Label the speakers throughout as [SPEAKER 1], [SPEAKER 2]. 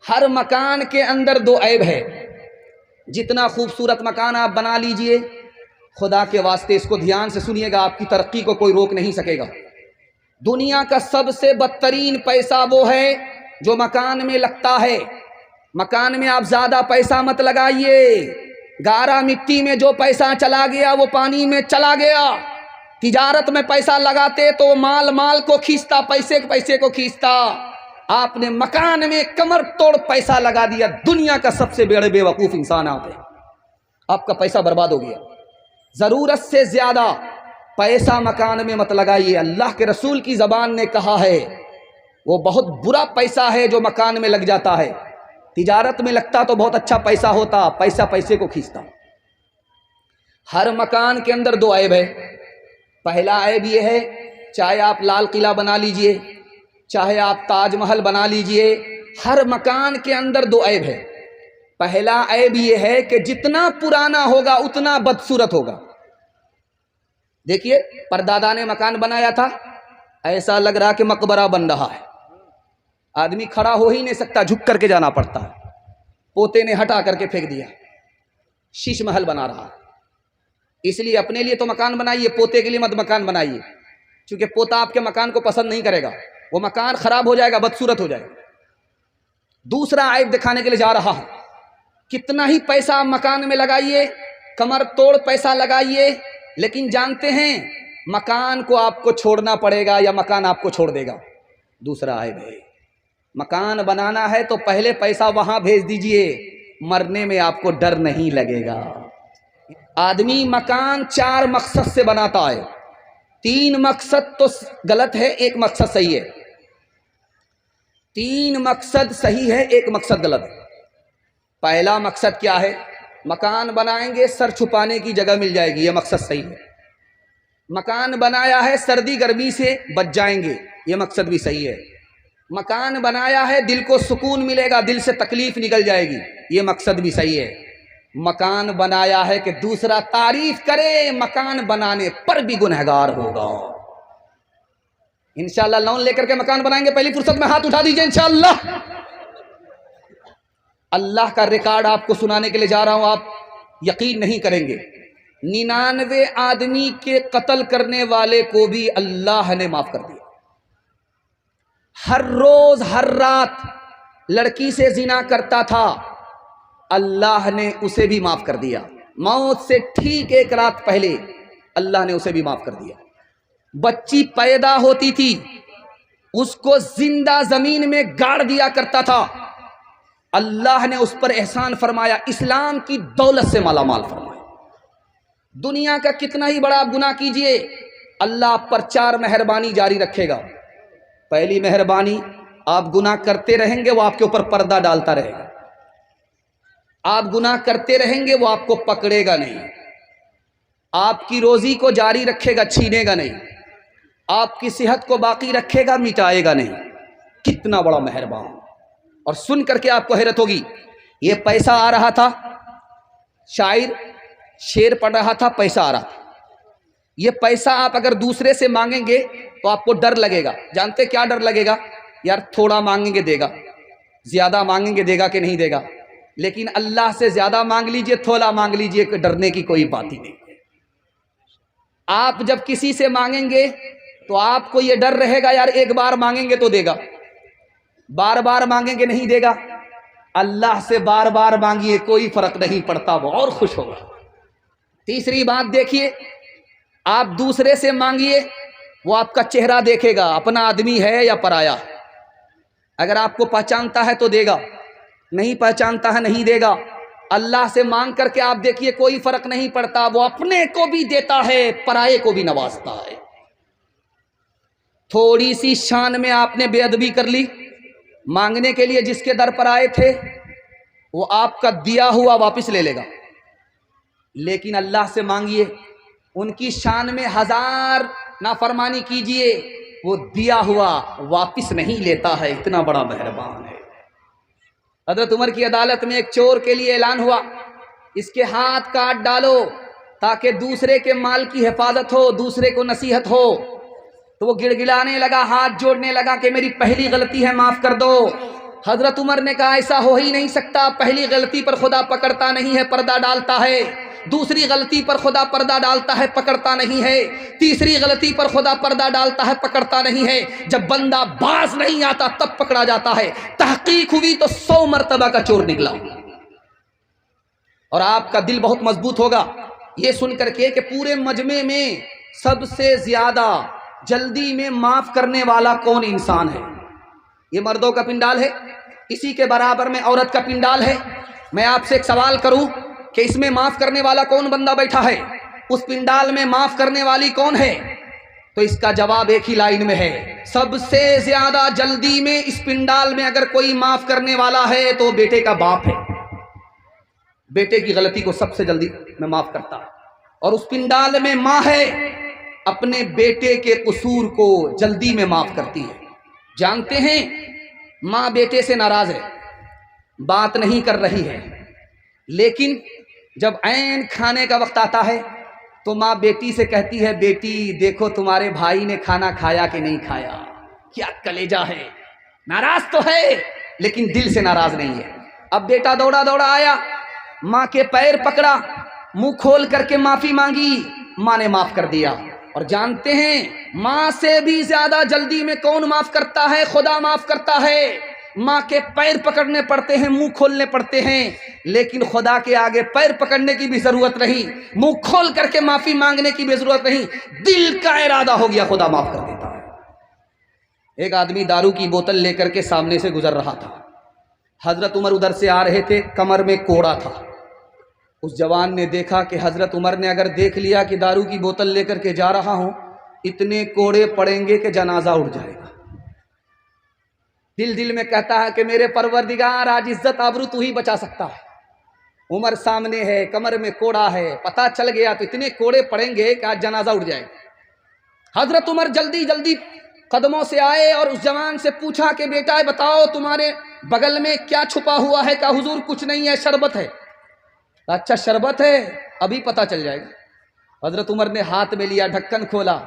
[SPEAKER 1] ہر مکان کے اندر دو عیب ہے. جتنا خوبصورت مکان آپ بنا لیجئے، خدا کے واسطے اس کو دھیان سے سنیے گا، آپ کی ترقی کو کوئی روک نہیں سکے گا. دنیا کا سب سے بدترین پیسہ وہ ہے جو مکان میں لگتا ہے. مکان میں آپ زیادہ پیسہ مت لگائیے. گارا مٹی میں جو پیسہ چلا گیا وہ پانی میں چلا گیا. تجارت میں پیسہ لگاتے تو مال کو کھینچتا، پیسے کو کھینچتا. آپ نے مکان میں کمر توڑ پیسہ لگا دیا. دنیا کا سب سے بڑے بے وقوف انسان آپ ہیں. آپ کا پیسہ برباد ہو گیا. ضرورت سے زیادہ پیسہ مکان میں مت لگائیے. اللہ کے رسول کی زبان نے کہا ہے وہ بہت برا پیسہ ہے جو مکان میں لگ جاتا ہے. تجارت میں لگتا تو بہت اچھا پیسہ ہوتا، پیسے کو کھینچتا. ہر مکان کے اندر دو عیب ہے. پہلا عیب یہ ہے، چاہے آپ لال قلعہ بنا لیجئے، چاہے آپ تاج محل بنا لیجئے، ہر مکان کے اندر دو عیب ہے. پہلا عیب یہ ہے کہ جتنا پرانا ہوگا اتنا بدصورت ہوگا. دیکھیے پردادا نے مکان بنایا تھا، ایسا لگ رہا کہ مقبرہ بن رہا ہے. آدمی کھڑا ہو ہی نہیں سکتا، جھک کر کے جانا پڑتا ہے. پوتے نے ہٹا کر کے پھینک دیا، شیش محل بنا رہا. اس لیے اپنے لیے تو مکان بنائیے، پوتے کے لیے مت مکان بنائیے، چونکہ پوتا آپ کے مکان کو پسند نہیں کرے گا. وہ مکان خراب ہو جائے گا، بدصورت ہو جائے گا. دوسرا عیب دکھانے کے لیے جا رہا ہوں. کتنا ہی پیسہ آپ مکان میں لگائیے، کمر توڑ پیسہ لگائیے، لیکن جانتے ہیں مکان کو آپ کو چھوڑنا پڑے گا یا مکان آپ کو چھوڑ دے گا. دوسرا عیب ہے. مکان بنانا ہے تو پہلے پیسہ وہاں بھیج دیجئے، مرنے میں آپ کو ڈر نہیں لگے گا. آدمی مکان 4 مقصد سے بناتا ہے. 3 مقصد تو غلط ہے، 1 مقصد صحیح ہے. 3 مقصد صحیح ہے، 1 مقصد غلط ہے. پہلا مقصد کیا ہے؟ مکان بنائیں گے سر چھپانے کی جگہ مل جائے گی، یہ مقصد صحیح ہے. مکان بنایا ہے سردی گرمی سے بچ جائیں گے، یہ مقصد بھی صحیح ہے. مکان بنایا ہے دل کو سکون ملے گا، دل سے تکلیف نکل جائے گی، یہ مقصد بھی صحیح ہے. مکان بنایا ہے کہ دوسرا تعریف کرے، مکان بنانے پر بھی گنہگار ہوگا. انشاءاللہ لون لے کر کے مکان بنائیں گے، پہلی فرصت میں ہاتھ اٹھا دیجئے انشاءاللہ. اللہ کا ریکارڈ آپ کو سنانے کے لیے جا رہا ہوں، آپ یقین نہیں کریں گے. 99 آدمی کے قتل کرنے والے کو بھی اللہ نے معاف کر دیا. ہر روز ہر رات لڑکی سے زنا کرتا تھا، اللہ نے اسے بھی معاف کر دیا. موت سے ٹھیک 1 رات پہلے اللہ نے اسے بھی معاف کر دیا. بچی پیدا ہوتی تھی، اس کو زندہ زمین میں گاڑ دیا کرتا تھا، اللہ نے اس پر احسان فرمایا، اسلام کی دولت سے مالا مال فرمایا. دنیا کا کتنا ہی بڑا گناہ کیجئے، اللہ آپ پر 4 مہربانی جاری رکھے گا. پہلی مہربانی، آپ گناہ کرتے رہیں گے وہ آپ کے اوپر پردہ ڈالتا رہے گا. آپ گناہ کرتے رہیں گے وہ آپ کو پکڑے گا نہیں. آپ کی روزی کو جاری رکھے گا، چھینے گا نہیں. آپ کی صحت کو باقی رکھے گا، مٹائے گا نہیں. کتنا بڑا مہربان. اور سن کر کے آپ کو حیرت ہوگی، یہ پیسہ آ رہا تھا، شاعر شعر پڑھ رہا تھا، پیسہ آ رہا تھا. یہ پیسہ آپ اگر دوسرے سے مانگیں گے تو آپ کو ڈر لگے گا. جانتے کیا ڈر لگے گا؟ یار تھوڑا مانگیں گے دے گا، زیادہ مانگیں گے دے گا کہ نہیں دے گا. لیکن اللہ سے زیادہ مانگ لیجئے، تھوڑا مانگ لیجئے، کہ ڈرنے کی کوئی بات ہی نہیں. آپ جب کسی سے مانگیں گے تو آپ کو یہ ڈر رہے گا، یار 1 بار مانگیں گے تو دے گا، بار بار مانگیں گے نہیں دے گا. اللہ سے بار بار مانگیے، کوئی فرق نہیں پڑتا، وہ اور خوش ہوگا. تیسری بات دیکھیے، آپ دوسرے سے مانگیے، وہ آپ کا چہرہ دیکھے گا، اپنا آدمی ہے یا پرایا. اگر آپ کو پہچانتا ہے تو دے گا، نہیں پہچانتا ہے نہیں دے گا. اللہ سے مانگ کر کے آپ دیکھیے، کوئی فرق نہیں پڑتا، وہ اپنے کو بھی دیتا ہے، پرائے کو بھی نوازتا ہے. تھوڑی سی شان میں آپ نے بے ادبی کر لی، مانگنے کے لیے جس کے در پر آئے تھے وہ آپ کا دیا ہوا واپس لے لے گا. لیکن اللہ سے مانگیے، ان کی شان میں 1000 نافرمانی کیجئے، وہ دیا ہوا واپس نہیں لیتا ہے. اتنا بڑا مہربان ہے. حضرت عمر کی عدالت میں ایک چور کے لیے اعلان ہوا، اس کے ہاتھ کاٹ ڈالو تاکہ دوسرے کے مال کی حفاظت ہو، دوسرے کو نصیحت ہو. تو وہ گڑ گڑانے لگا، ہاتھ جوڑنے لگا کہ میری پہلی غلطی ہے، معاف کر دو. حضرت عمر نے کہا ایسا ہو ہی نہیں سکتا، پہلی غلطی پر خدا پکڑتا نہیں ہے، پردہ ڈالتا ہے، دوسری غلطی پر خدا پردہ ڈالتا ہے، پکڑتا نہیں ہے، تیسری غلطی پر خدا پردہ ڈالتا ہے، پکڑتا نہیں ہے، جب بندہ باز نہیں آتا تب پکڑا جاتا ہے۔ تحقیق ہوئی تو 100 مرتبہ کا چور نکلا۔ اور آپ کا دل بہت مضبوط ہوگا یہ سن کر کے کہ پورے مجمع میں سب سے زیادہ جلدی میں معاف کرنے والا کون انسان ہے؟ یہ مردوں کا پنڈال ہے، اسی کے برابر میں عورت کا پنڈال ہے۔ میں آپ سے ایک سوال کروں کہ اس میں معاف کرنے والا کون بندہ بیٹھا ہے؟ اس پنڈال میں معاف کرنے والی کون ہے؟ تو اس کا جواب ایک ہی لائن میں ہے، سب سے زیادہ جلدی میں اس پنڈال میں اگر کوئی معاف کرنے والا ہے تو بیٹے کا باپ ہے۔ بیٹے کی غلطی کو سب سے جلدی میں معاف کرتا ہے، اور اس پنڈال میں ماں ہے، اپنے بیٹے کے قصور کو جلدی میں معاف کرتی ہے۔ جانتے ہیں ماں بیٹے سے ناراض ہے، بات نہیں کر رہی ہے، لیکن جب عین کھانے کا وقت آتا ہے تو ماں بیٹی سے کہتی ہے بیٹی دیکھو تمہارے بھائی نے کھانا کھایا کہ نہیں کھایا۔ کیا کلیجہ ہے، ناراض تو ہے لیکن دل سے ناراض نہیں ہے۔ اب بیٹا دوڑا دوڑا آیا، ماں کے پیر پکڑا، منہ کھول کر کے معافی مانگی، ماں نے معاف کر دیا۔ اور جانتے ہیں ماں سے بھی زیادہ جلدی میں کون معاف کرتا ہے؟ خدا معاف کرتا ہے۔ ماں کے پیر پکڑنے پڑتے ہیں، منہ کھولنے پڑتے ہیں، لیکن خدا کے آگے پیر پکڑنے کی بھی ضرورت نہیں، منہ کھول کر کے معافی مانگنے کی بھی ضرورت نہیں، دل کا ارادہ ہو گیا خدا معاف کر دیتا ہے۔ ایک آدمی دارو کی بوتل لے کر کے سامنے سے گزر رہا تھا، حضرت عمر ادھر سے آ رہے تھے، کمر میں کوڑا تھا۔ اس جوان نے دیکھا کہ حضرت عمر نے اگر دیکھ لیا کہ دارو کی بوتل لے کر کے جا رہا ہوں، اتنے کوڑے پڑیں گے کہ جنازہ اٹھ جائے گا۔ دل میں کہتا ہے کہ میرے پروردگار آج عزت آبرو تو ہی بچا سکتا ہے۔ عمر سامنے ہے، کمر میں کوڑا ہے، پتہ چل گیا تو اتنے کوڑے پڑیں گے کہ آج جنازہ اٹھ جائے گا۔ حضرت عمر جلدی قدموں سے آئے اور اس جوان سے پوچھا کہ بیٹا بتاؤ تمہارے بغل میں کیا چھپا ہوا ہے؟ کہا حضور کچھ نہیں ہے، شربت ہے۔ اچھا شربت ہے، ابھی پتہ چل جائے گا۔ حضرت عمر نے ہاتھ میں لیا، ڈھکن کھولا،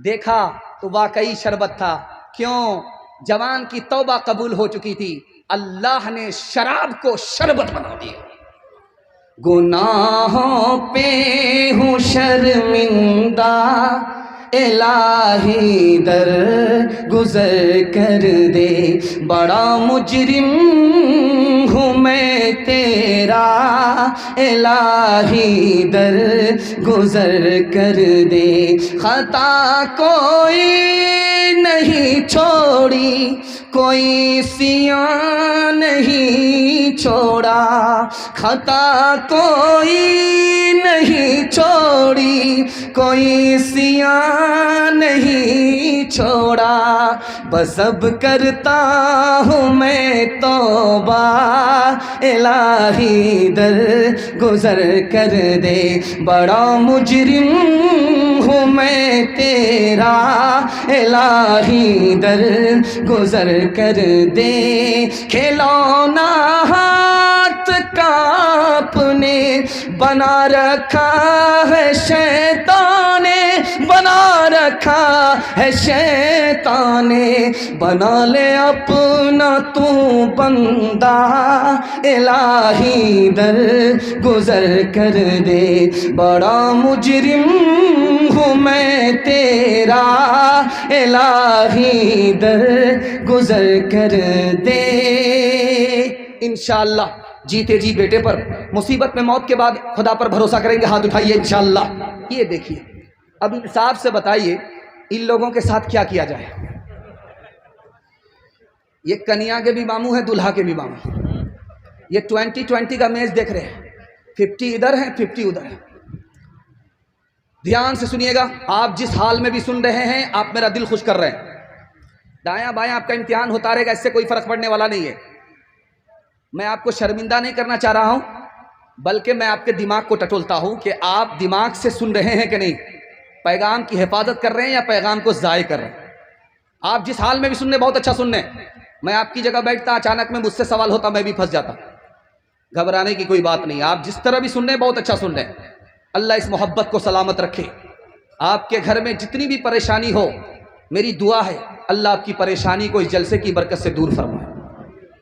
[SPEAKER 1] دیکھا تو واقعی شربت تھا۔ کیوں؟ جوان کی توبہ قبول ہو چکی تھی، اللہ نے شراب کو شربت بنا دیا۔ گناہوں پہ ہوں شرمندہ الہی در گزر کر دے، بڑا مجرم ہوں میں تیرا الہی در گزر کر دے، خطا کوئی نہیں چھوڑی، کوئی سیاہ نہیں چھوڑا، خطا کوئی نہیں چھوڑی، کوئی سیاہ نہیں چھوڑا، بس اب کرتا ہوں میں توبہ الہی در گزر کر دے، بڑا مجرم ہوں میں تیرا الہی در گزر کر دے، کھلونا ہاتھ کا اپنے بنا رکھا ہے شیطان نے، بنا رکھا ہے شیطان نے، بنا لے اپنا تو بندہ الہی در گزر کر دے، بڑا مجرم ہوں میں تیرا الہی در گزر کر دے۔ انشاءاللہ جیتے جی بیٹے پر، مصیبت میں موت کے بعد خدا پر بھروسہ کریں گے، ہاتھ اٹھائیے انشاءاللہ۔ یہ دیکھیے اب انصاف سے بتائیے ان لوگوں کے ساتھ کیا کیا جائے؟ یہ کنیا کے بھی ماموں ہیں، دلہا کے بھی ماموں، یہ 2020 کا میچ دیکھ رہے ہیں، 50 ادھر ہیں 50 ادھر ہیں۔ دھیان سے سنیے گا، آپ جس حال میں بھی سن رہے ہیں آپ میرا دل خوش کر رہے ہیں، دایاں بایاں آپ کا امتحان ہوتا رہے گا، اس سے کوئی فرق پڑنے والا نہیں ہے۔ میں آپ کو شرمندہ نہیں کرنا چاہ رہا ہوں، بلکہ میں آپ کے دماغ کو ٹٹولتا ہوں کہ آپ دماغ سے سن رہے ہیں کہ نہیں، پیغام کی حفاظت کر رہے ہیں یا پیغام کو ضائع کر رہے ہیں۔ آپ جس حال میں بھی سننے بہت اچھا سننے، میں آپ کی جگہ بیٹھتا، اچانک میں مجھ سے سوال ہوتا میں بھی پھنس جاتا، گھبرانے کی کوئی بات نہیں، آپ جس طرح بھی سننے بہت اچھا سن رہے ہیں۔ اللہ اس محبت کو سلامت رکھے، آپ کے گھر میں جتنی بھی پریشانی ہو، میری دعا ہے اللہ آپ کی پریشانی کو اس جلسے کی برکت سے دور فرمائے۔